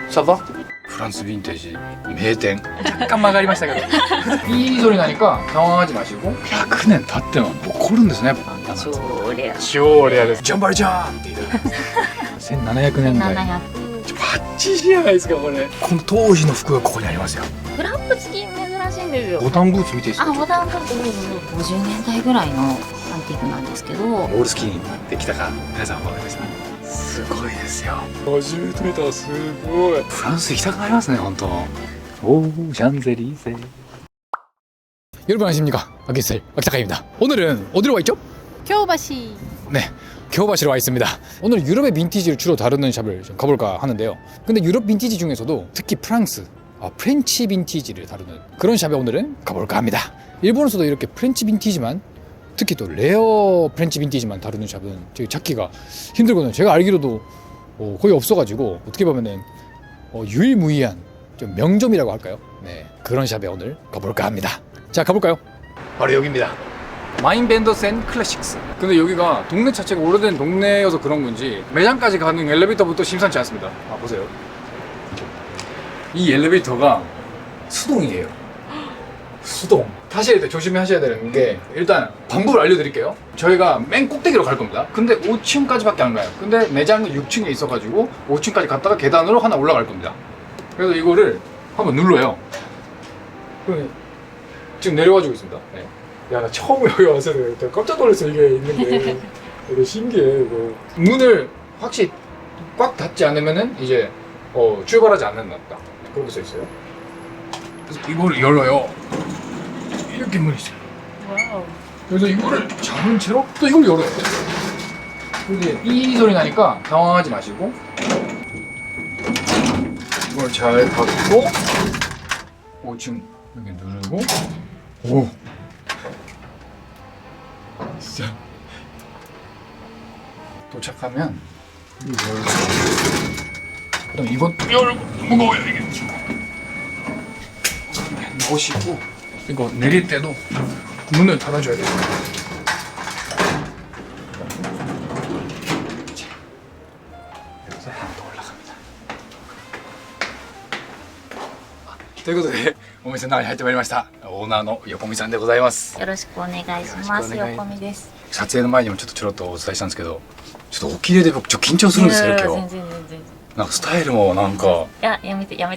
サバフランスヴィンテージ名店若干曲がりましたけどいい소리 나니까 당황하지 마시고 100年経っても残るんですね。超レア。超レアです。ジャンバルジャーンって言った1700年代バッチリじゃないですかこれ。この当時の服がここにありますよ。フラップ付き珍しいんですよ。ボタンブーツ見ていいですか。あ、ボタンブーツ50年代ぐらいのアンティークなんですけど、モールスキーにできたか皆さん分かりました。すごいですよ。初めて見た。すごい。フランス行きたくなりますね本当。오 샹젤리제. 여러분 안녕하십니까? 아기스타일 박탁하입니다. 오늘은 어디로 와 있죠? 교바시. 네, 겨우바시로 와 있습니다. 오늘 유럽의 빈티지를 주로 다루는 샵을 좀 가볼까 하는데요. 근데 유럽 빈티지 중에서도 특히 프렌치 빈티지를 다루는 그런 샵에 오늘은 가볼까 합니다. 일본에서도 이렇게 프렌치 빈티지만, 특히 또 레어 프렌치 빈티지만 다루는 샵은 되게 찾기가 힘들거든요. 제가 알기로도 거의 없어가지고 어떻게 보면은 유일무이한 좀 명점이라고 할까요? 네, 그런 샵에 오늘 가볼까 합니다. 자, 가볼까요? 바로 여기입니다. 마인벤더센 클래식스. 근데 여기가 동네 자체가 오래된 동네여서 그런 건지 매장까지 가는 엘리베이터부터 심상치 않습니다. 아, 보세요. 이 엘리베이터가 수동이에요. 수동. 타실 때 조심하셔야 되는 게, 일단 방법을 알려드릴게요. 저희가 맨 꼭대기로 갈 겁니다. 근데 5층까지밖에 안 가요. 근데 매장은 6층에 있어가지고 5층까지 갔다가 계단으로 하나 올라갈 겁니다. 그래서 이거를 한번 눌러요. 지금 내려가지고 있습니다. 네. 야, 나 처음 여기 와서 내가 깜짝 놀랐어. 이게 있는 게 되게 신기해. 이거. 문을 확실히 꽉 닫지 않으면은 이제 출발하지 않는다. 그렇게 써 있어요. 그래서 이거를 열어요. 이렇게 문이 있어요. 와우. 그래서 이거를 잡은 채로 또 이걸 열어요. 근데 이 소리 나니까 당황하지 마시고 이걸 잘 닫고 5층 여기 누르고, 오, 진짜 도착하면 이거 열고, 그다음 이것도 열고. 무거워요 이게. 넣으시고 이거 내릴 때도 문을 닫아줘야 돼요. 여기서 하나 더 올라갑니다. ということでお店の中に入ってまいりました。オーナーの横見さんでございます。よろしくお願いします。横見です。撮影の前にもちょっとお伝えしたんですけど、ちょっとお綺麗で僕ちょっと緊張するんですけど今日。全然。なんかスタイルもなんか。いや、やめて。いや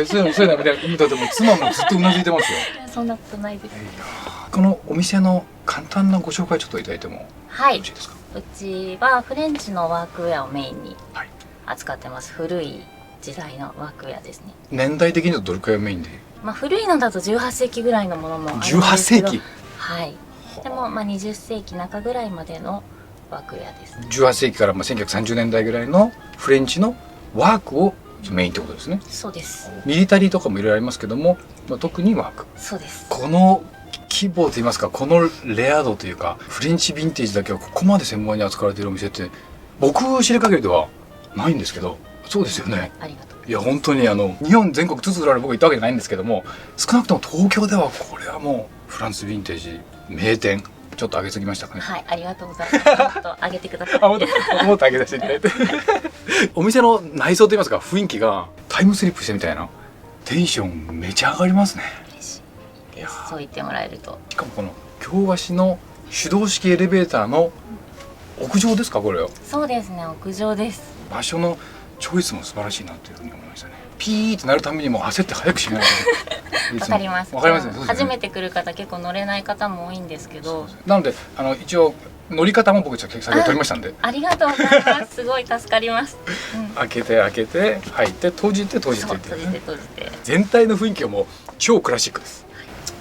そういうのやめて。だってもう妻もずっとうなずいてますよ。そんなことないです。このお店の簡単なご紹介ちょっといただいてもよろしいですか。うちはフレンチのワークウェアをメインに扱ってます。古い時代のワークウェアですね。年代的にはどれくらいメインで。古いのだと18世紀ぐらいのものもあるんですけど。18世紀。はい。でも20世紀中ぐらいまでのワークウェアです。18世紀から1930年代ぐらいのフレンチのワークをメインってことですね。そうです。ミリタリーとかもいろいろありますけども、特にワーク。そうです。この規模といいますか、このレア度というか、フレンチヴィンテージだけはここまで専門に扱われているお店って僕知る限りではないんですけど。そうですよね。ありがとう。いや本当に日本全国津々浦々僕行ったわけじゃないんですけども、少なくとも東京ではこれはもうフランスヴィンテージ名店。ちょっと上げすぎましたかね。はい、ありがとうございます。もっと上げてください。もっと上げさせていただいてお店の内装といいますか、雰囲気がタイムスリップしてみたいな。テンションめちゃ上がりますね。嬉しいです。そう言ってもらえると。しかもこの京橋の手動式エレベーターの屋上ですか、これは。そうですね、屋上です。場所のチョイスも素晴らしいなというふうに思いましたね。ピーってなるためにも焦って早くしないと。わかります。わかりますね。初めて来る方結構乗れない方も多いんですけど。なので一応乗り方も僕先ほど取りましたんで。ありがとうございます。すごい助かります。開けて入って閉じて。全体の雰囲気はもう超クラシックです。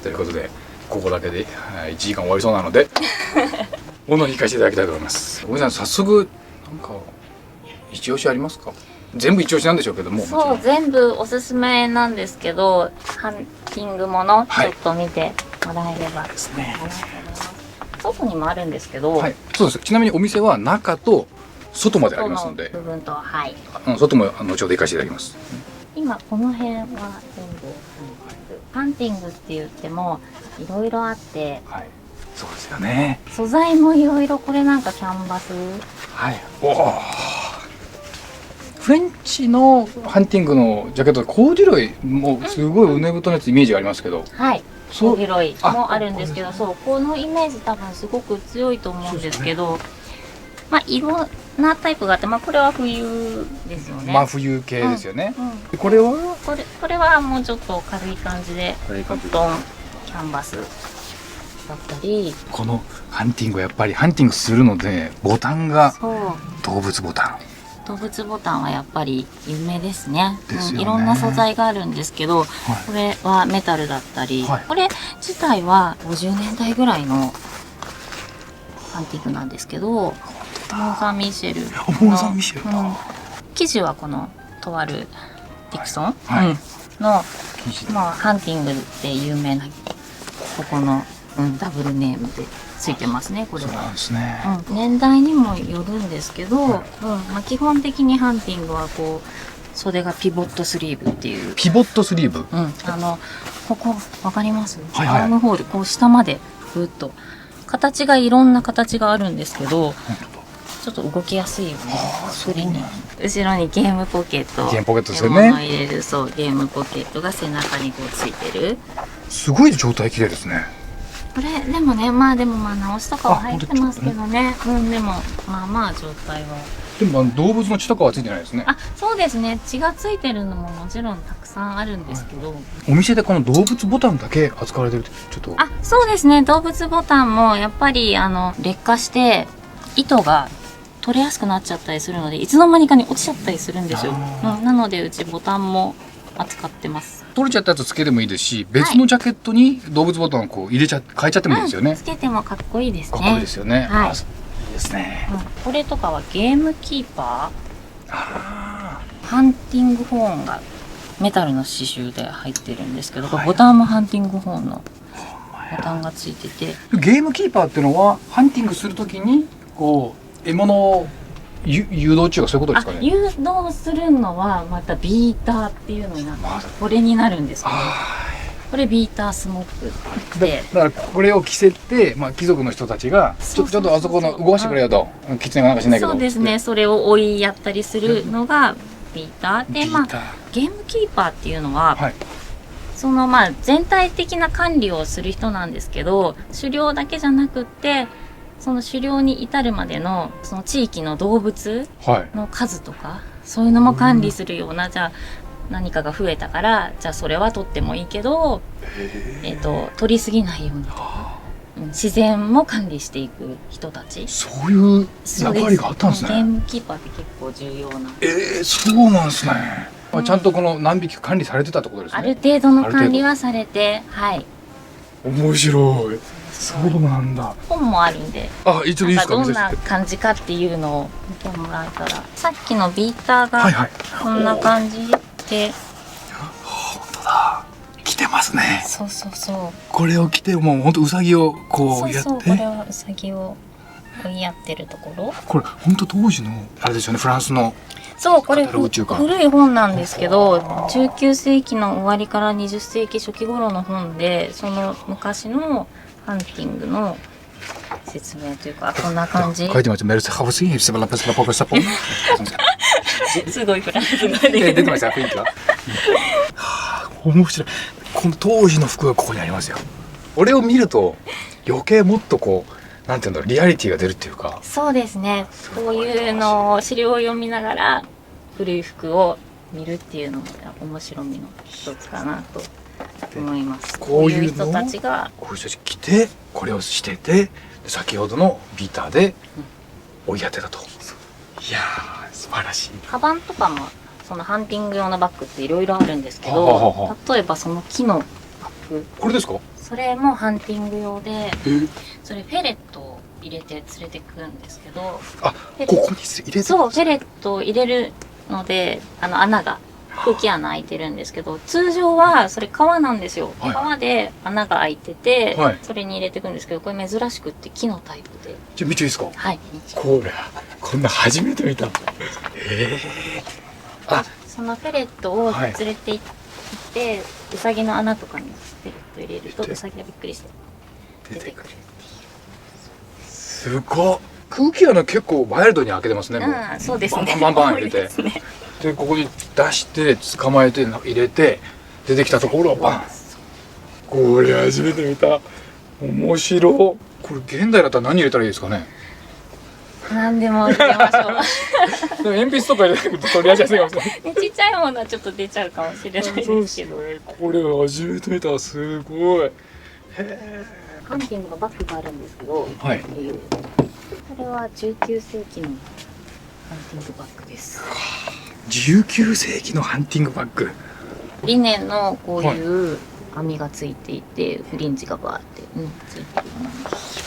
ということでここだけで1時間終わりそうなのでお乗り換えしていただきたいと思います。ごめんなさい、早速なんか一押しありますか。全部一押しなんでしょうけども。そう、全部おすすめなんですけど、ハンティングものちょっと見てもらえればですね。外にもあるんですけど、そうです。ちなみにお店は中と外までありますので、部分と外も後ほど行かせていただきます。今この辺は全部ハンティングって言ってもいろいろあって、そうですよね。素材もいろいろ、これなんかキャンバス、おお。フレンチのハンティングのジャケット、コーデュロイもすごい骨太のやつイメージがありますけど、はいそう広いもあるんですけど、そうこのイメージ多分すごく強いと思うんですけど、まあいろんなタイプがあって、まあこれは冬ですよね。真冬系ですよね。うんでこれはこれはもうちょっと軽い感じで軽い感じコットンキャンバスだったり、このハンティングはやっぱりハンティングするのでボタンがそう動物ボタン動物ボタンはやっぱり有名ですね。ですよねいろんな素材があるんですけど、これはメタルだったり、はいこれ自体は50年代ぐらいのハンティングなんですけど、モン・サン・ミシェルのモン・サン・ミシェルだ、生地はこのとあるディクソン、はいうんの、生地でまあ、ハンティングで有名なここの、ダブルネームでついてますねこれはそうなん。ですね、年代にもよるんですけど、まあ、基本的にハンティングはこう袖がピボットスリーブっていう、ピボットスリーブ、ここわかります、はいはいアームホールこう下までぐっと形がいろんな形があるんですけど、ちょっと動きやすいように作りに、後ろにゲームポケット、ゲームポケットですよね獲物を入れるそうゲームポケットが背中にこうついてる。すごい状態綺麗ですね。これでもね、まあ直しとかは入ってますけどね、でもまあ状態は。でも動物の血とかはついてないですね。あ、そうですね。血がついてるのももちろんたくさんあるんですけど。お店でこの動物ボタンだけ扱われてるってちょっとあ、そうですね。動物ボタンもやっぱり劣化して糸が取れやすくなっちゃったりするので、いつの間にかに落ちちゃったりするんですよ。なのでうちボタンも扱ってます。取れちゃったやつつけてもいいですし、別のジャケットに動物ボタンをこう入れちゃ変えちゃってもいいですよね。つけてもかっこいいですね。かっこいいですよね。はいあ、いいですね。これとかはゲームキーパー、ハンティングホーンがメタルの刺繍で入ってるんですけど、これボタンもハンティングホーンのボタンがついてて、ゲームキーパーっていうのはハンティングするときにこう獲物を誘導中はそういうことですかね。誘導するのはまたビーターっていうのになってます。これになるんですけど、これビータースモップで、だからこれを着せて、まあ、貴族の人たちがちょっとあそこの動かしてくれよと、狐がなんかしないけど、そうですね、それを追いやったりするのがビーターで、まあゲームキーパーっていうのは、はいそのまあ全体的な管理をする人なんですけど、狩猟だけじゃなくってその狩猟に至るまでのその地域の動物はいの数とかそういうのも管理するような、じゃあ何かが増えたからじゃあそれは取ってもいいけど、取りすぎないようにとか、自然も管理していく人たち、そういう役割があったんですね。ゲームキーパーって結構重要な、そうなんですね。ちゃんとこの何匹か管理されてたってことですね。ある程度の管理はされて、はい。面白い。そうなんだ。本もあるんで、あ、一応いいですか。どんな感じかっていうのを見てもらえたら、さっきのビーターがはいはい。こんな感じで、本当だ。着てますね。そうそうそう。これを着てもう本当ウサギをこそううやって。そう、これはウサギを追いやってるところ。これ本当当時のあれですよね。フランスの。そう、これカタログ中か古い本なんですけど、19世紀の終わりから20世紀初期頃の本で、その昔のハンティングの説明というか、こんな感じ。書いてます。メルセハウスインセバラペスラポケスタポン。すごいフランス語出で。てました雰囲気が。面白い。この当時の服がここにありますよ。俺を見ると余計もっとこうなんていうんだろう、リアリティが出るっていうか。そうですね。こういうのを資料を読みながら古い服を見るっていうのが面白みの一つかなと思います。こういう人たちがこういう人たち着てこれをしてて、先ほどのビーターで追いやってたと。いやー素晴らしい。カバンとかもそのハンティング用のバッグっていろいろあるんですけど、例えばその木のバッグ、これですか？それもハンティング用で、それフェレットを入れて連れてくるんですけど、あ、ここに入れて。そう、フェレットを入れるので、穴が空気穴開いてるんですけど、通常はそれ革なんですよ。革で穴が開いてて、それに入れていくんですけど、これ珍しくって木のタイプで。じゃあ見ていいですか？はい。こんな初めて見た。そのフェレットを連れて行って、ウサギの穴とかにフェレット入れると、ウサギがびっくりして出てくるっていう。すごい。空気穴結構ワイルドに開けてますね。もうそうですね。バンバンバン入れて。でここに出して捕まえて入れて出てきたところをバン。これ初めて見た。面白。これ現代だったら何入れたらいいですかね。何でも入れましょう。でも鉛筆とか入れてくると取り出しやすいかもしれない。ね、ちっちゃいものはちょっと出ちゃうかもしれないですけど。そうですね。これ初めて見た。すごい。へえ。ハンティングのバッグがあるんですけど、はい。これは19世紀のハンティングバッグです。19世紀のハンティングバッグ。リネンのこういう網がついていて、フリンジがバーって、ついてるものです。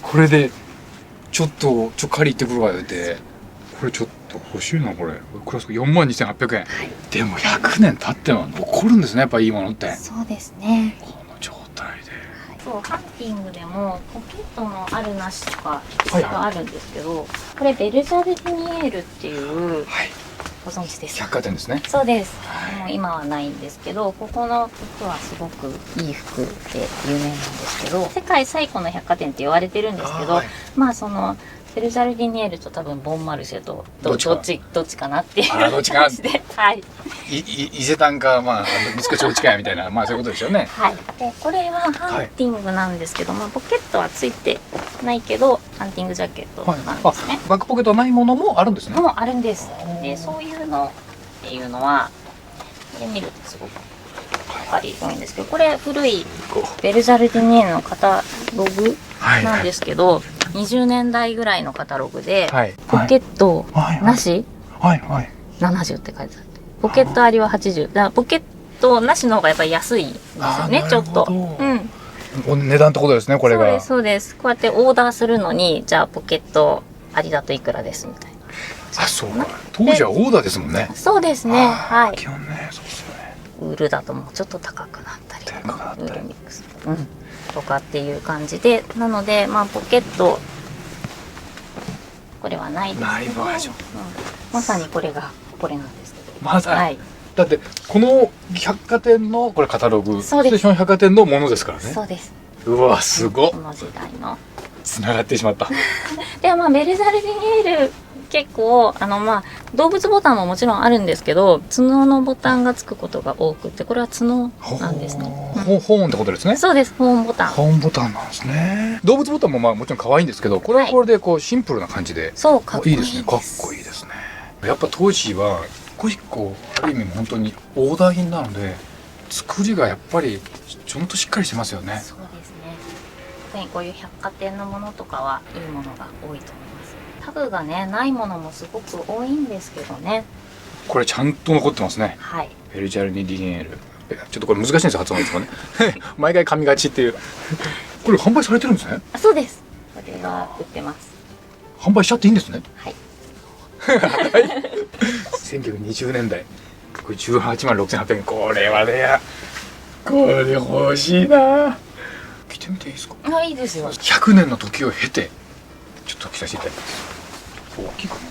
これでちょっと借り行ってくるわよってこれちょっと欲しいなこれ42,800円、はい、でも100年経っても残るんですねやっぱいいものってそうですねこの状態で、はい、そうハンティングでもポケットのあるなしとかがあるんですけど、これベルジャルディニエールっていう、はい、ご存知ですか？百貨店ですね。そうです、もう今はないんですけど、ここの服はすごくいい服で有名なんですけど、世界最古の百貨店って言われてるんですけど、はい、まあそのベルジャルディニエールと多分ボンマルシェとどっちかなっていう感じで、はい。伊勢丹かまあ三越長近いみたいなまあそういうことですよね。はい。でこれはハンティングなんですけど、まあポケットはついてないけどハンティングジャケットなんですね。はい、バックポケットないものもあるんですね。もうあるんです。でそういうのっていうのはこれ見るとすごく分かりやすいんですけど、これ古いベルジャルディニエールのカタログなんですけど、20年代ぐらいのカタログで、ポケットなし70って書いてあって、ポケットありは80。だからポケットなしの方がやっぱり安いんですよね、ちょっと。値段ってことですね、これが。そうです。こうやってオーダーするのに、じゃあポケットありだといくらですみたいな。あ、そうか。当時はオーダーですもんね。そうですね。はい。基本ね、そうですよね。ウールだともうちょっと高くなったりとか、ウールミックス。とかっていう感じで、なのでまあポケットこれはないですけど、ないバージョン、まさにこれなんですけど、まさに、はい、だってこの百貨店のこれカタログ、そうです、その百貨店のものですからね。そうです。うわすごっ、この時代のつながってしまったでまあベルジャルディニエール結構まあ動物ボタンももちろんあるんですけど、角のボタンがつくことが多くて、これは角なんですね。ホーンってことですね。そうです、ホーンボタン。ホーンボタンなんですね。動物ボタンもまあもちろん可愛いんですけど、これはこれでこうシンプルな感じで、そうかっこいいですね。かっこいいですね。やっぱ当時は一個一個ある意味本当にオーダー品なので、作りがやっぱりちょっとしっかりしてますよね。そうですね。特にこういう百貨店のものとかはいいものが多いと思います。タグがねないものもすごく多いんですけどね。これちゃんと残ってますね。はい。ベルジャルディニエール。ちょっとこれ難しいんですよ、発音ですかね。毎回噛みがちっていう。これ販売されてるんですね。そうです。これが売ってます。販売しちゃっていいんですね。はい。1920年代。これ186,800円。これはレア。これ欲しいな。着てみていいですか。あ、いいですよ。100年の時を経て、ちょっと着させていただきます。大きいかな。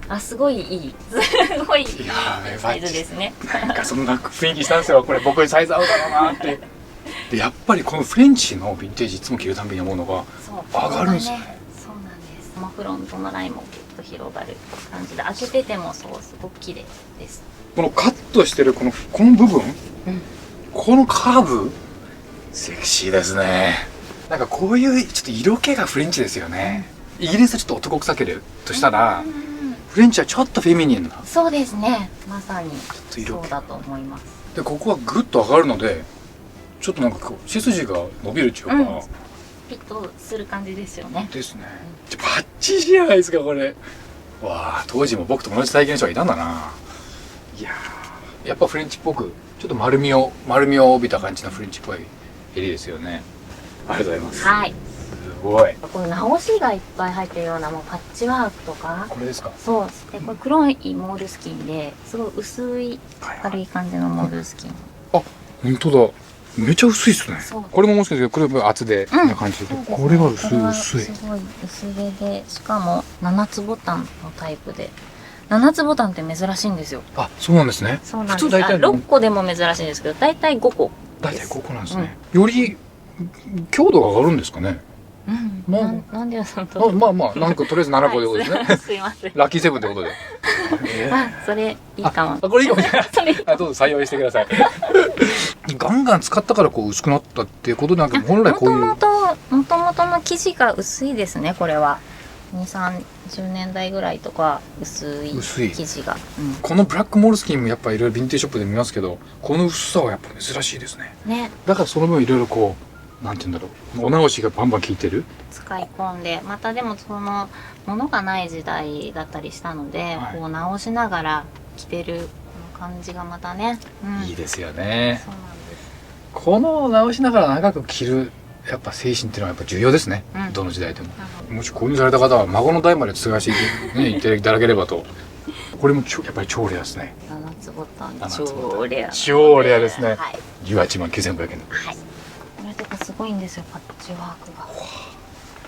あ、すごいいい。すごいいいサイズですね。なんかそんな雰囲気したんですよ。これ僕にサイズ合うだろうなって。でやっぱりこのフレンチのヴィンテージいつも着るたびに思うのが上がるんですよね。そうなんです。フロントのラインもギュッと広がる感じで、開けててもそうすごく綺麗です。このカットしてるこの部分、このカーブセクシーですね。なんかこういうちょっと色気がフレンチですよね。イギリスはちょっと男臭けれとしたら、フレンチはちょっとフェミニンな。そうですね。まさにそうだと思います。でここはグッと上がるので、ちょっとなんかこう背筋が伸びるっていうか、ピッとする感じですよね。ですね。バッチリじゃないですかこれ。わあ、当時も僕と同じ体験の人がいたんだな。いやー、やっぱフレンチっぽくちょっと丸みを帯びた感じのフレンチっぽい襟ですよね。ありがとうございます。はい。すごい。この直しがいっぱい入ってるようなもうパッチワークとか。これですか。そう。でこれ黒いモールスキンですごい薄い軽い感じのモールスキン。あ、本当だ。めちゃ薄いですね。これももしかしてこれも厚手な感じで、これは薄い。すごい薄手で、しかも7つボタンのタイプで。7つボタンって珍しいんですよ。あ、そうなんですね。そうなんです。6個でも珍しいんですけど、大体5個。大体5個なんですね。より強度が上がるんですかね。なんでそのとまあまあ、なんかとりあえず7個でことですね。はいすいません。ラッキーセブンってことで。あ、それいいかも。あ、これいいかもしれない。それどうぞ採用してください。ガンガン使ったからこう薄くなったっていうことなんか本来こういう。もともとの生地が薄いですね、これは。2、30年代ぐらいとか薄い薄い生地が。このブラックモルスキンもやっぱいろいろヴィンテージショップで見ますけど、この薄さはやっぱ珍しいですね。ね、だからその分いろいろこう、なんて言うんだろう。お直しがバンバン効いてる。使い込んで、またでもその物がない時代だったりしたので、はいこう直しながら着てるこの感じがまたね、いいですよね。そうなんです。この直しながら長く着るやっぱ精神っていうのはやっぱ重要ですね、どの時代でも。もし購入された方は孫の代まで継がしていっていただければと。これもやっぱり超レアですね。7つボタン7つボタン超レア。超レアですね。はい。 18万9500円。はい。これとかすごいんですよ、パッチワークが。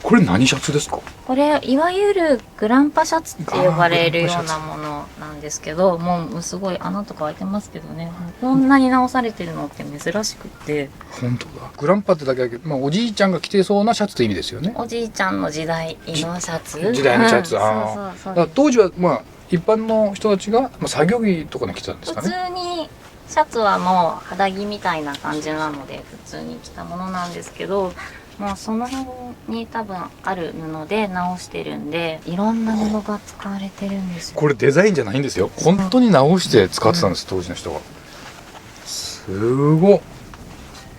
これ何シャツですか？これいわゆるグランパシャツって呼ばれるようなものなんですけど、もうすごい穴とか開いてますけどね、こんなに直されてるのって珍しくって。本当だ。グランパってだけだけど、まあおじいちゃんが着てそうなシャツって意味ですよね。おじいちゃんの時代のシャツ、時代のシャツ。うんああ。そうだから当時はまあ一般の人たちが、まあ、作業着とかに着てたんですか普ね。通にシャツはもう肌着みたいな感じなので普通に着たものなんですけど、もうその辺に多分ある布で直してるんで、いろんな布が使われてるんですよ。これデザインじゃないんですよ。本当に直して使ってたんです、当時の人が。すごっ。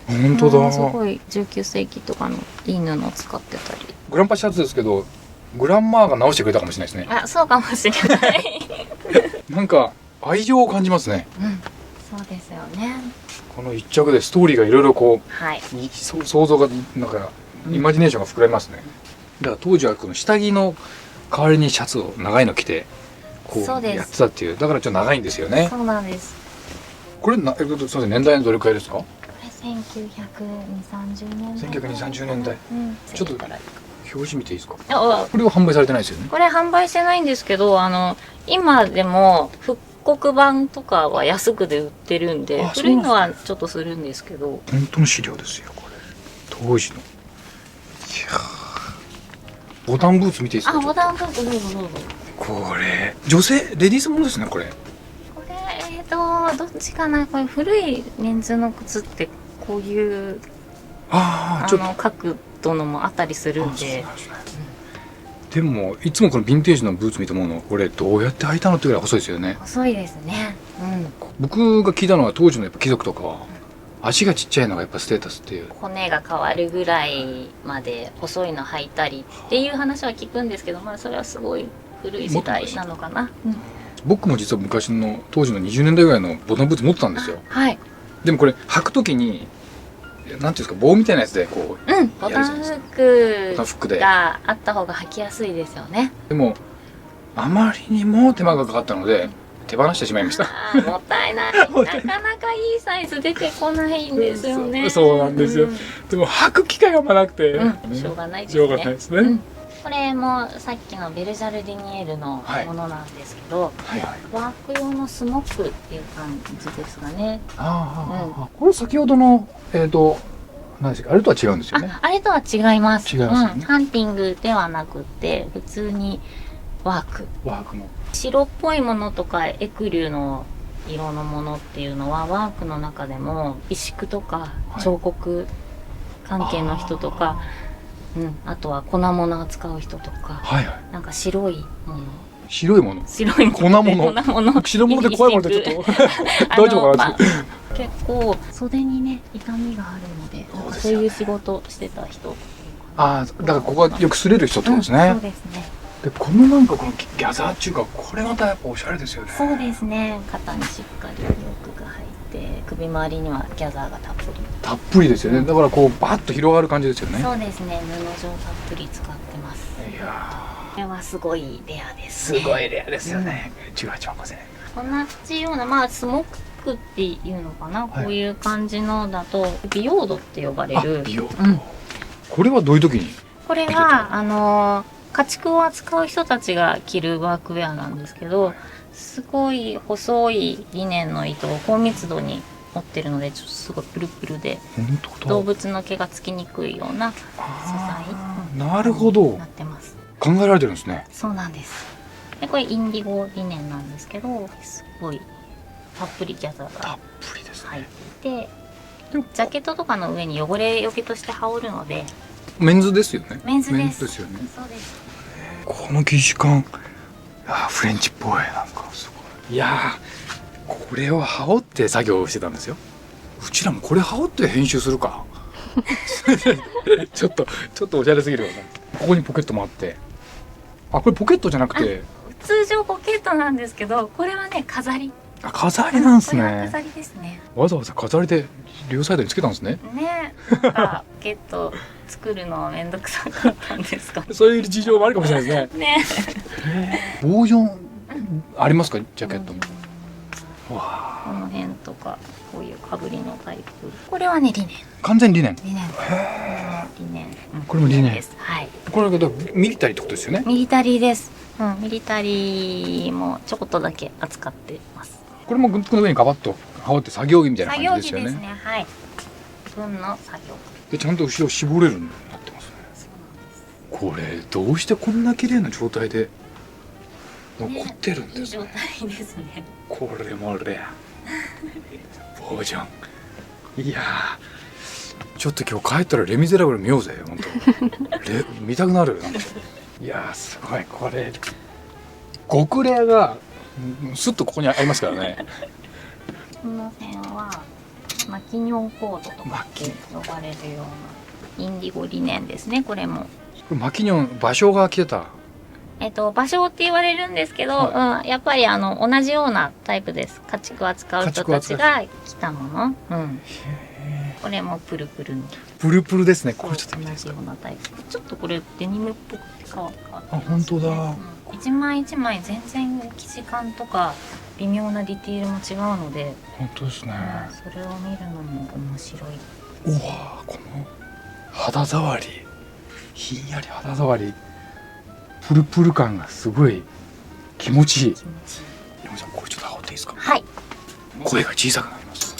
本当だ。すごい19世紀とかのいい布を使ってたり。グランパシャツですけど、グランマーが直してくれたかもしれないですね。あ、そうかもしれない。なんか愛情を感じますね。そうですよね。この一着でストーリーがいろいろこはい。う想像がなんかイマジネーションが膨らみますね。だから当時はこの下着の代わりにシャツを長いの着てこそうですうやってたっていう。だからちょっと長いんですよね。そうなんです。これすみません、年代のどれくらいですか？これ1920、30年代。 1920年代。ちょっとから表示見ていいですか？あ、これは販売されてないですよね。これ販売してないんですけど、今でも復刻版とかは安くで売ってるんで、あ古いのはちょっとするんですけど。本当の資料ですよこれ。当時の。いやー、ボタンブーツ見ていいですか？あ、ボタンブーツどうぞどうぞ。これ女性レディースものですねこれ。これどっちかな、これ古いメンズの靴ってこういうああ、ちょっと角度のもあったりするんで。なんですね。でもいつもこのヴィンテージのブーツ見て思うの、これどうやって履いたのってぐらい細いですよね。細いですね。僕が聞いたのは当時のやっぱ貴族とかは足がちっちゃいのがやっぱステータスっていう。骨が変わるぐらいまで細いの履いたりっていう話は聞くんですけど、まあそれはすごい古い時代なのかな。僕も実は昔の当時の20年代ぐらいのボタンブーツ持ってたんですよ。はい。でもこれ履くときになんていうんですか、棒みたいなやつでこうボタンフボタンッフックで。クがあった方が履きやすいですよね。でもあまりにも手間がかかったので手放してしまいました。あーもったいない。なかなかいいサイズ出てこないんですよね。そうなんですよ。でも履く機会があんまなくて、しょうがないですしょうがね。ないですね。これもさっきのベルジャルディニエールのものなんですけど、はいはい。ワーク用のスモックっていう感じですかね。これ先ほどの何ですか、あれとは違うんですよね。あれとは違います。違いますよねハンティングではなくて、普通にワーク。ワークの。白っぽいものとかエクリュの色のものっていうのはワークの中でも石工とか彫刻関係の人とか、あとは粉物扱う人とか、はいはい。なんか白いもの。白いもの。白い粉物。粉物。白物で怖いものでちょっと大丈夫かなって。結構袖にね痛みがあるので、なんかそういう仕事してた人。ああ、だからここはよく擦れる人ってことですね。そうですね。でこのなんかこのギャザーっていうか、これまたやっぱおしゃれですよね。そうですね。肩にしっかりヨークが入って、首周りにはギャザーがたっぷり。たっぷりですよね。だからこうバッと広がる感じですよね。そうですね。布状たっぷり使ってます。いやこれはすごいレアでー、すね。すごいレアですよね。18万5000円。同じような、まあスモックっていうのかな、はいこういう感じのだとビヨードって呼ばれる。美容。これはどういう時に？これは家畜を扱う人たちが着るワークウェアなんですけど、すごい細いリネンの糸を高密度に持ってるのでちょっとすごいプルプルで本当だ。動物の毛がつきにくいような素材なるほどになってます。考えられてるんですね。そうなんです。でこれインディゴリネンなんですけど、すごいたっぷりギャザーがたっぷりです入っね。ていて、ジャケットとかの上に汚れよけとして羽織るので。メンズですよね。メンズです。メンズですよね。そうです。この生地感、フレンチっぽい、なんかすごい。いやー、これを羽織って作業してたんですよ。うちらもこれ羽織って編集するか。ちょっとおしゃれすぎるよね。ここにポケットもあって、あ、これポケットじゃなくて、通常ポケットなんですけど、これはね飾り。あ、飾りなんですこれはね。飾りですね。わざわざ飾りで両サイドにつけたんですね。ね、なんかポケット作るのはめんどくさかったんですか。そういう事情もあるかもしれないですね。ね。ボージョンありますか、ジャケットも。わこの辺とかこういうかぶりのタイプ。これはねリネン。完全リネン。リネン。リネン。これもリネンです。はい。これだけどミリタリーってことですよね。ミリタリーです。ミリタリーもちょこっとだけ扱ってます。これも軍服の上にガバッと羽織って作業着みたいな作業着感じですよね。ですね。はい。軍の作業でちゃんと後ろ絞れるようになってますね。そうなんです。これどうしてこんな綺麗な状態で残ってるんいい状ですね。態ですね。これもレア。ボージョン。いやー、ちょっと今日帰ったらレ・ミゼラブル見ようぜ、本当。見たくなる。いやー、すごい、これ。極レアが、すっとここにありますからね。この辺はマキニョンコードとかって呼ばれるようなインディゴリネンですね。これも。これマキニョン、芭蕉が着てた。芭蕉って言われるんですけど、やっぱり同じようなタイプです。家畜を扱う人たちが着たもの。これもプルプルの。プルプルですね。これちょっと見ていいですか。同じようなタイプ。ちょっとこれデニムっぽくて変わってますね。あ、本当だ。一枚一枚全然生地感とか微妙なディティールも違うので、本当ですね。それを見るのも面白い。うわー、この肌触り、ひんやり肌触り、プルプル感がすごい気持ちいい。気持ちいい。山さん、これちょっと羽織っていいですか。はい。声が小さくなります。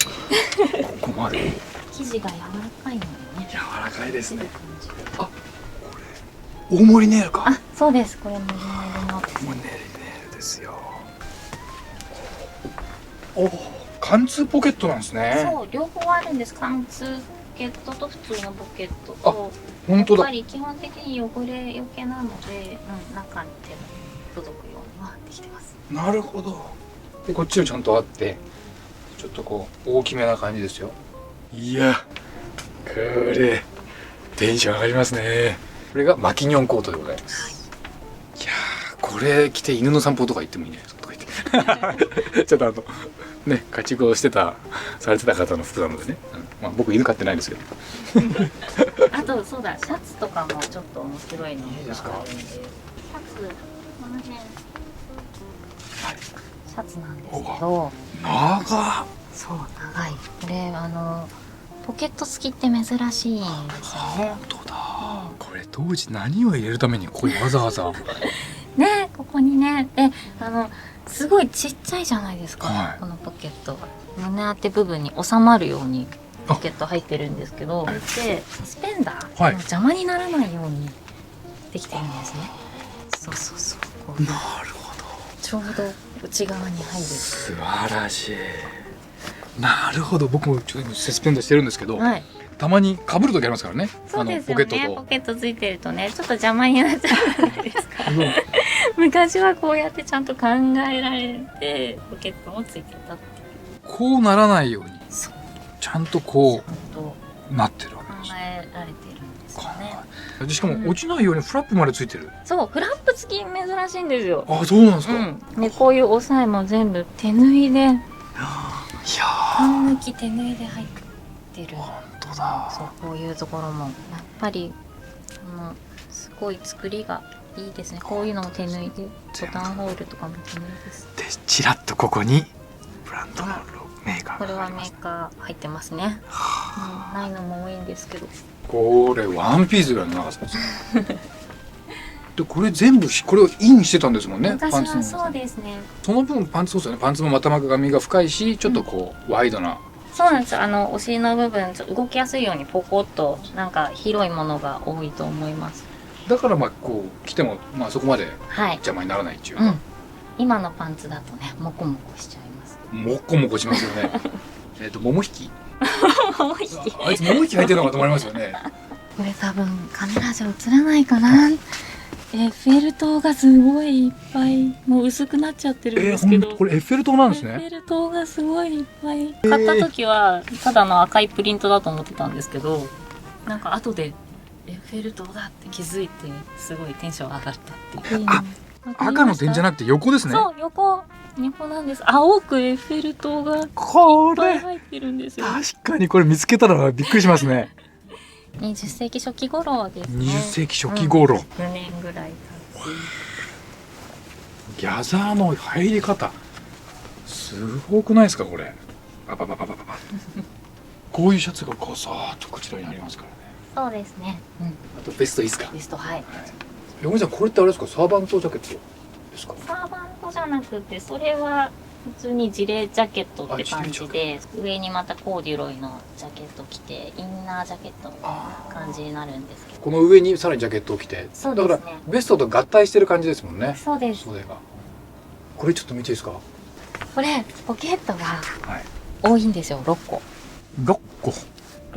ここまで。生地が柔らかいのでね。柔らかいですね。感じる。あ、これ大盛りネイルか。あ、そうです。これもリネルの。もうネイルですよ。お、貫通ポケットなんですね。そう、両方あるんです。貫通ポケットと普通のポケットと。本当だ。やっぱり基本的に汚れよけなので、中に手が届くようにはできてます。なるほど。で、こっちもちゃんとあって、ちょっとこう大きめな感じですよ。いや、これテンション上がりますね。これがマキニョンコートでございます。いやー、これ着て犬の散歩とか行ってもいいんじゃないですかとか言って。ちょっとね、家畜をされてた方の服なのでね。まあ僕犬飼ってないんですけど。あとそうだ、シャツとかもちょっと面白いのがあるんで。シャツ、この辺。シャツなんですけど。長っ。そう、長い。これポケット付きって珍しいんですよね。本当だ。これ当時何を入れるためにここにわざわざ。ね、ここにね、すごいちっちゃいじゃないですか、このポケットが。胸当て部分に収まるようにポケット入ってるんですけど、これってサスペンダーの邪魔にならないようにできてるんですね。そうそうそう。こうなるほど。ちょうど内側に入る。素晴らしい。なるほど。僕もちょっと今サスペンダーしてるんですけど、たまに被る時ありますからね。そうですよね。ポケットとポケットついてるとね、ちょっと邪魔になっちゃうじゃないですか。昔はこうやってちゃんと考えられてポケットもついてたっていう。こうならないようにそう、ちゃんとこちゃんとうなってるわけ考です。えられてるんですよね。でしかも落ちないようにフラップまでついてる。そう、フラップ付き珍しいんですよ。あ、そうなんですか。で、こういう押さえも全部手縫いで、いや半抜き手縫いで入ってる。本当だ。そう、こういうところもやっぱりすごい作りがいいですね。こういうのも手縫いで、ボタンホールとかも手縫いです。で、ちらっとここにブランドのメーカーこれはメがあります。ーカー入ってますね。ないのも多いんですけど。これワンピースぐらいの長さです。で、これ全部これをインしてたんですもんね。昔パンツのはそうですね。その分パンツそうですよね。パンツも股間髪が深いし、ちょっとこうワイドなそうなんですよ。お尻の部分、ちょっと動きやすいようにポコッと、なんか広いものが多いと思います。だからまあこう着てもまあそこまではい。邪魔にならないっていうか、うん。今のパンツだとね、モコモコしちゃいます。もこもこしますよね。桃引き。もう一匹。あいつ桃引き入ってるのかと思いますよね。これ多分カメラじゃ映らないかな。エッフェル塔がすごいいっぱい、もう薄くなっちゃってるんですけど。これエッフェル塔なんですね。エッフェル塔がすごいいっぱい。買った時はただの赤いプリントだと思ってたんですけど、なんか後でエッフェル塔だって気づいて、すごいテンション上がったっていう。赤の点じゃなくて横ですね。そう、横なんです。青くエッフェル塔がいっこれぱい入ってるんですよ。確かにこれ見つけたらびっくりしますね。20世紀初期頃ですね。20世紀初期頃。 10年ぐらい経って。ギャザーの入り方すごくないですかこれ。パパパパパパパこういうシャツがこうさーっとこちらにありますからね。そうですね。うん。あとベストいいですか。ベスト、はい。横見さんこれってあれですか、サーバントジャケットですか。サーバントじゃなくて、それは普通にジレジャケットって感じで、上にまたコーデュロイのジャケット着て、インナージャケットみたいな感じになるんですけど。この上にさらにジャケットを着て、そうですね。だからベストと合体してる感じですもんね。そうです。袖が。これちょっと見ていいですか。これ、ポケットがはい。多いんですよ、6個。 6個。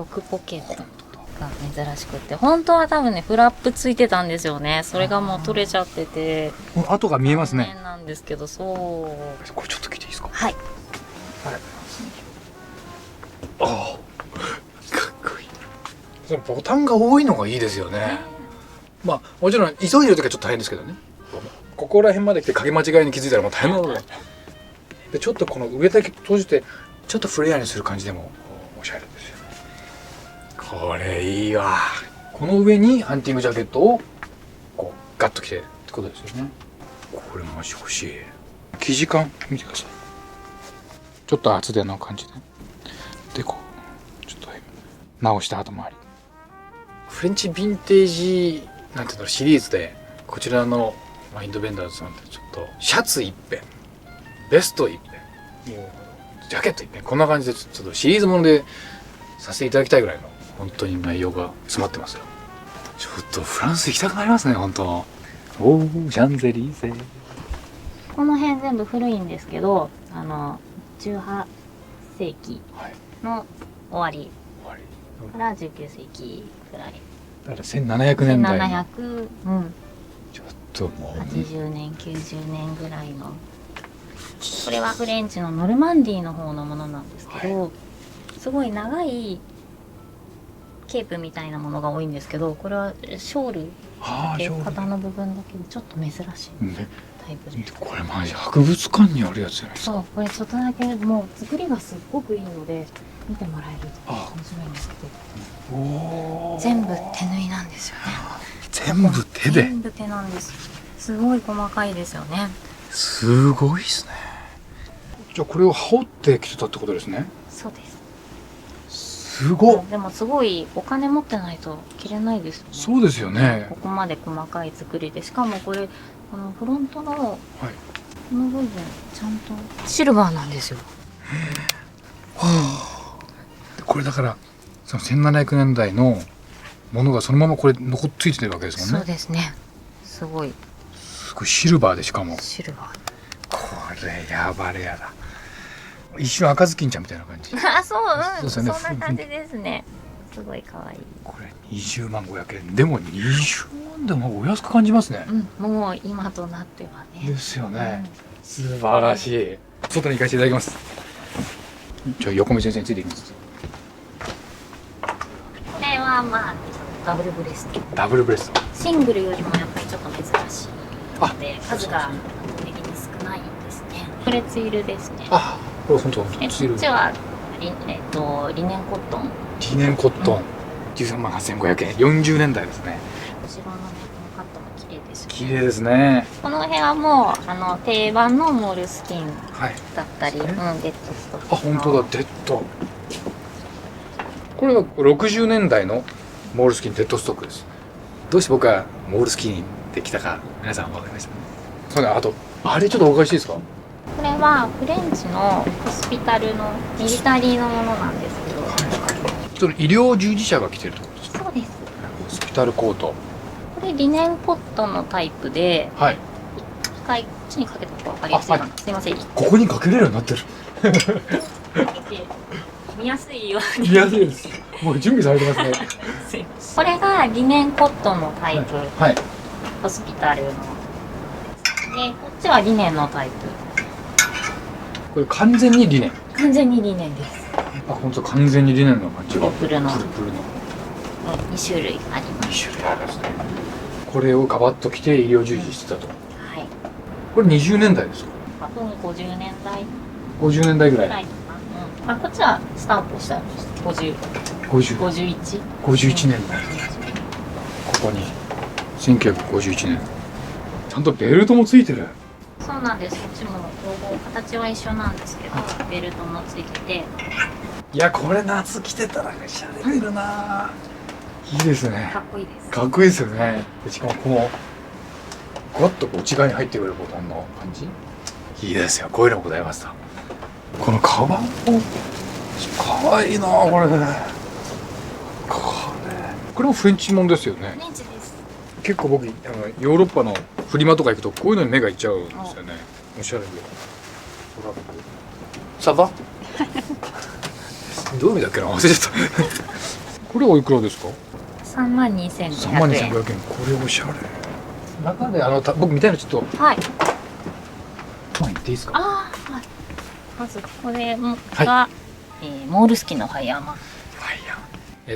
6ポケットが珍しくって、本当は多分ね、フラップついてたんですよね。それがもう取れちゃってて。この跡が見えますね。残念なんですけど、そう。これちょっと着ていいですか。はい。ああ、かっこいい。そのボタンが多いのがいいですよね。まあもちろん急いでる時はちょっと大変ですけどね。ここら辺まで来て掛け間違いに気づいたらもう大変なことだ。でちょっとこの上だけ閉じてちょっとフレアにする感じでもおしゃれですよね。これいいわ。この上にハンティングジャケットをこうガッと着てってことですよね。これマジ欲しい。生地感見てください。ちょっと厚手の感じで。でこうちょっと直した後回り。フレンチヴィンテージなんていうのシリーズでこちらのマインドベンダーズさんってちょっとシャツ一辺、ベスト一辺、もうジャケット一辺、こんな感じでちょっとシリーズものでさせていただきたいぐらいの本当に内容が詰まってますよ。ちょっとフランス行きたくなりますね本当。おーシャンゼリーゼ。この辺全部古いんですけど、18世紀の終わりから19世紀くらい。だから1700年代の1700、うん。ちょっともう80年、90年ぐらいの。これはフレンチのノルマンディーの方のものなんですけど、すごい長いケープみたいなものが多いんですけど、これはショールで肩の部分だけでちょっと珍しいタイプです。これマジ博物館にあるやつじゃないですか。そう、これちょっとだけもう作りがすっごくいいので見てもらえると面白いんですけど、おー全部手縫いなんですよね。全部手で。全部手なんです。すごい細かいですよね。すごいですね。じゃあこれを羽織ってきてたってことですね。そうです。すごっ。でもすごいお金持ってないと着れないですよね。そうですよね。ここまで細かい作りで、しかもこれこのフロントのはい。この部分ちゃんとシルバーなんですよ。これだからその1700年代のものがそのままこれ残っついてるわけですもんね。そうですね。すごいすごいシルバーでしかも。シルバー。これやばれやだ。一瞬赤ずきんちゃんみたいな感じ。あ、そう、うん、そうですよねそんな感じですね。すごい可愛い。これ20万500円でも20万でもお安く感じますね。うん、もう今となってはね。ですよね。素晴らしい。外に行かせていただきます。じゃあ横見先生についていきます。これはまあダブルブレスト。ダブルブレスト。シングルよりもやっぱりちょっと珍しいので数が圧倒的に少ないんですね。これツイルですね。あ、これ本当。こっちはリネンコットン。リネンコットン。13万8500円。40年代ですね。後ろのねこのカットも綺麗ですよね。綺麗ですね。この辺はもう定番のモールスキンはい。だったり、デッドストック。あ、本当だ、デッド。これが60年代のモールスキンデッドストックです。どうして僕はモールスキンできたか皆さん分かりましたね。そうね、あとあれちょっとおかしいですか。これはフレンチのホスピタルのミリタリーのものなんですけど。その医療従事者が着てるってことですか？そうです。ホスピタルコート。これリネンコットンのタイプで、はい。一回こっちにかけた方が分かりやすいかな。あ、すいません。ここにかけれるようになってる。かけて見やすいように。見やすいです。もう準備されてますね。これがリネンコットンのタイプ、はい。ホスピタルの。で、こっちはリネンのタイプ。これ完全にリネン。完全にリネンです。あ、本当完全にリネンの感じが。プルプルのプルプルの。 2種類あります。2種類ありますね。これをガバッと着て医療従事してたと。はい。これ20年代ですか多分50年代？50年代ぐらい。ぐらいかな。こっちはスタートしたんです。50、 50。 51。51年代。ここに1951年。ちゃんとベルトもついてる。そうなんです。こっちもロゴ形は一緒なんですけど、ベルトもついてて。いや、これ夏着てたらシャレてるな。いいですね。かっこいいです。かっこいいですよね。でしかもこのふわっとこう内側に入ってくるボタンの感じ、いいですよ。こういうのございました。このカバンもかわいいな。これこれもフレンチもんですよね。フレンチです。結構僕ヨーロッパのフリマとか行くとこういうのに目がいっちゃうんですよね。おしゃれで。サバどういう意味だっけな、忘れちゃったこれおいくらですか32,500円。32,500円。これおしゃれ。中で僕みたいなちょっとはい。言っていいですか？ああ、はい。まずこれが、はモールスキーのファイヤーマン。ファイヤ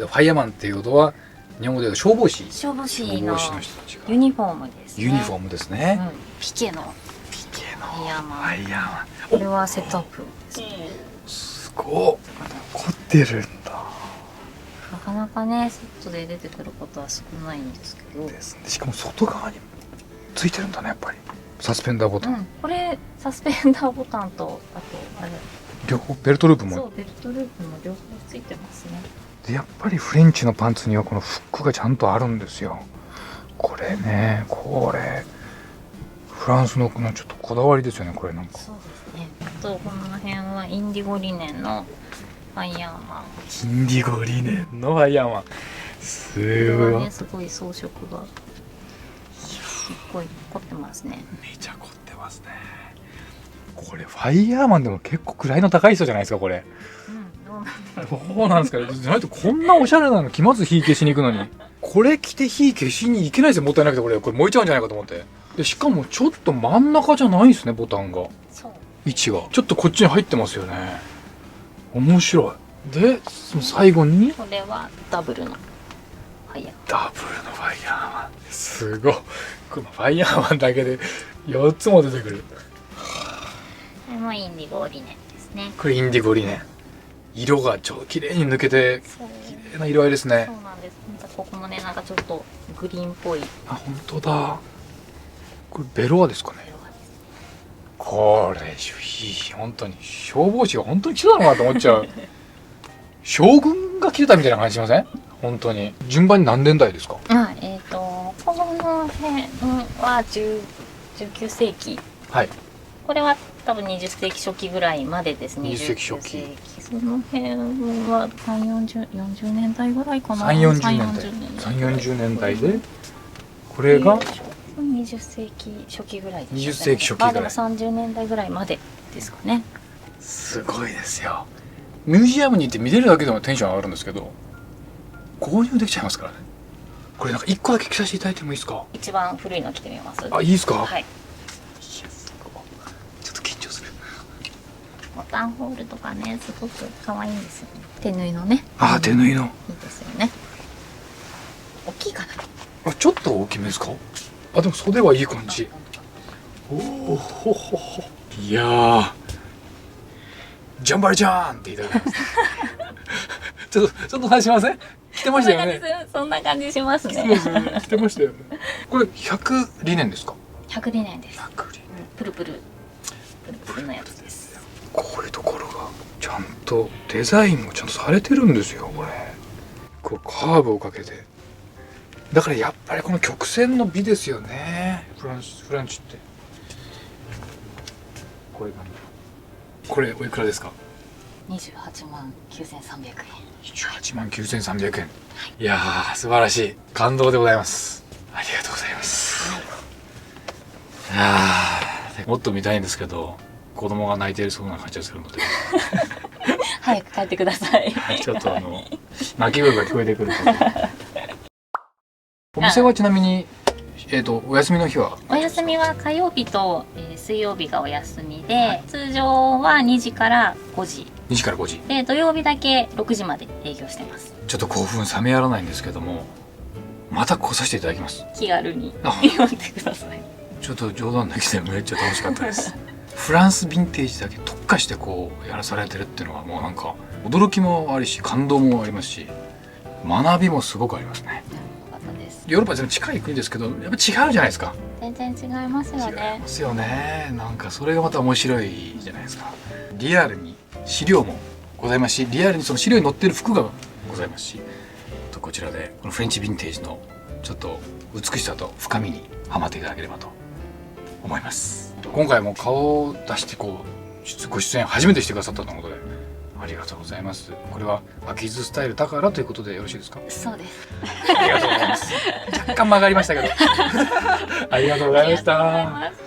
ー。ファイヤーマンっていうことは日本語で言うと消防士。消防士消の防士の人たちがユニフォームですね。ユニフォームですね。うん、ピケのピケのファイヤーマン。ファイヤーマン。これはセットアップですね。すごい。凝ってるんだ。なかなかね、セットで出てくることは少ないんですけど。ですね。しかも外側についてるんだね、やっぱり。サスペンダーボタン。うん、これサスペンダーボタンとあとあれ、両方ベルトループも。そうベルトループも両方ついてますね。でやっぱりフレンチのパンツにはこのフックがちゃんとあるんですよ。これね、これフランスのこのちょっとこだわりですよね。これなんかそうですね。あとこの辺はインディゴリネンのファイヤーマン。インディゴリネンのファイヤーマン。すごい。これはね、すごい装飾がすっごい凝ってますね。めちゃ凝ってますね。これファイヤーマンでも結構位の高い人じゃないですかこれ。うん、どうなんだろどうなんですかね。じゃないとこんなおしゃれなの着まず火消しに行くのに、これ着て火消しに行けないですよ。もったいなくてこれ燃えちゃうんじゃないかと思って。でしかもちょっと真ん中じゃないですね、ボタンが。そう。位置がちょっとこっちに入ってますよね。面白い。でその最後にこれはダブルのファイヤー。ダブルのファイヤーマン。すごい。このファイヤーマンだけで4つも出てくる。これもインディゴリネンですね。これインディゴリネン。色が綺麗に抜けてそう。綺麗な色合いですね。そうなんです。またここもね、なんかちょっとグリーンっぽいあ、本当だ。これベロアですかね。色がです。これいい。本当に消防士が本当に来てたのかなと思っちゃう。将軍が来てたみたいな感じしません？本当に。順番に何年代ですか？この辺は19世紀。はい。これは多分20世紀初期ぐらいまでですね。 20世紀初期。 19世紀その辺は40年代ぐらいかな。3、40年代。3、40年代で、これが20世紀初期ぐらいですね。20世紀初期ぐらい。でも30年代ぐらいまでですかね。すごいですよ。ミュージアムに行って見れるだけでもテンション上がるんですけど、購入できちゃいますからね。これなんか1個だけ着させていただいてもいいですか？一番古いの着てみます？あ、いいですか？はい。ちょっと緊張する。ボタンホールとかね、すごく可愛いんですよね。手縫いのね。あ、手縫いの。いいですよね。大きいかな。あ、ちょっと大きめですか？あ、でも袖はいい感じ。おお、ほほほ。いやー、ジャンバルジャーンって言いたくなりますちょっと話しません？着てましたよね。そんな感じしますね。着てましたよね。これ100リネンですか100リネンです。？100リネン。プルプルのやつです。こういうところがちゃんとデザインもちゃんとされてるんですよ。これこうカーブをかけて、だからやっぱりこの曲線の美ですよね。フランチってこれがこれおいくらですか？28万9300円。28万9300円。いやー、素晴らしい。感動でございます。ありがとうございます。いやー、もっと見たいんですけど、子供が泣いているそうな感じがするので、早く帰ってください。ちょっと泣き声が聞こえてくるので。お店はちなみに、お休みの日は？お休みは火曜日と、水曜日がお休みで、通常は2時から5時。 2時から5時。で、土曜日だけ6時まで営業してます。ちょっと興奮冷めやらないんですけども、また来させていただきます。気軽にあ呼んでください。ちょっと冗談抜きでめっちゃ楽しかったです。フランスヴィンテージだけ特化してこうやらされてるっていうのはもうなんか驚きもあるし感動もありますし、学びもすごくありますね。よかったです。ヨーロッパ全然近い国ですけど、やっぱ違うじゃないですか。全然違いますよ違いねま。すよね。なんかそれがまた面白いじゃないですか。リアルに資料もございますし、リアルにその資料に載ってる服がございますし、あとこちらでこのフレンチヴィンテージのちょっと美しさと深みにハマっていただければと思います。今回も顔を出してご出演初めてしてくださったということでありがとうございます。これはアキズスタイルだからということでよろしいですか？そうです。ありがとうございます。若干曲がりましたけどありがとうございましありがとうございた。ます。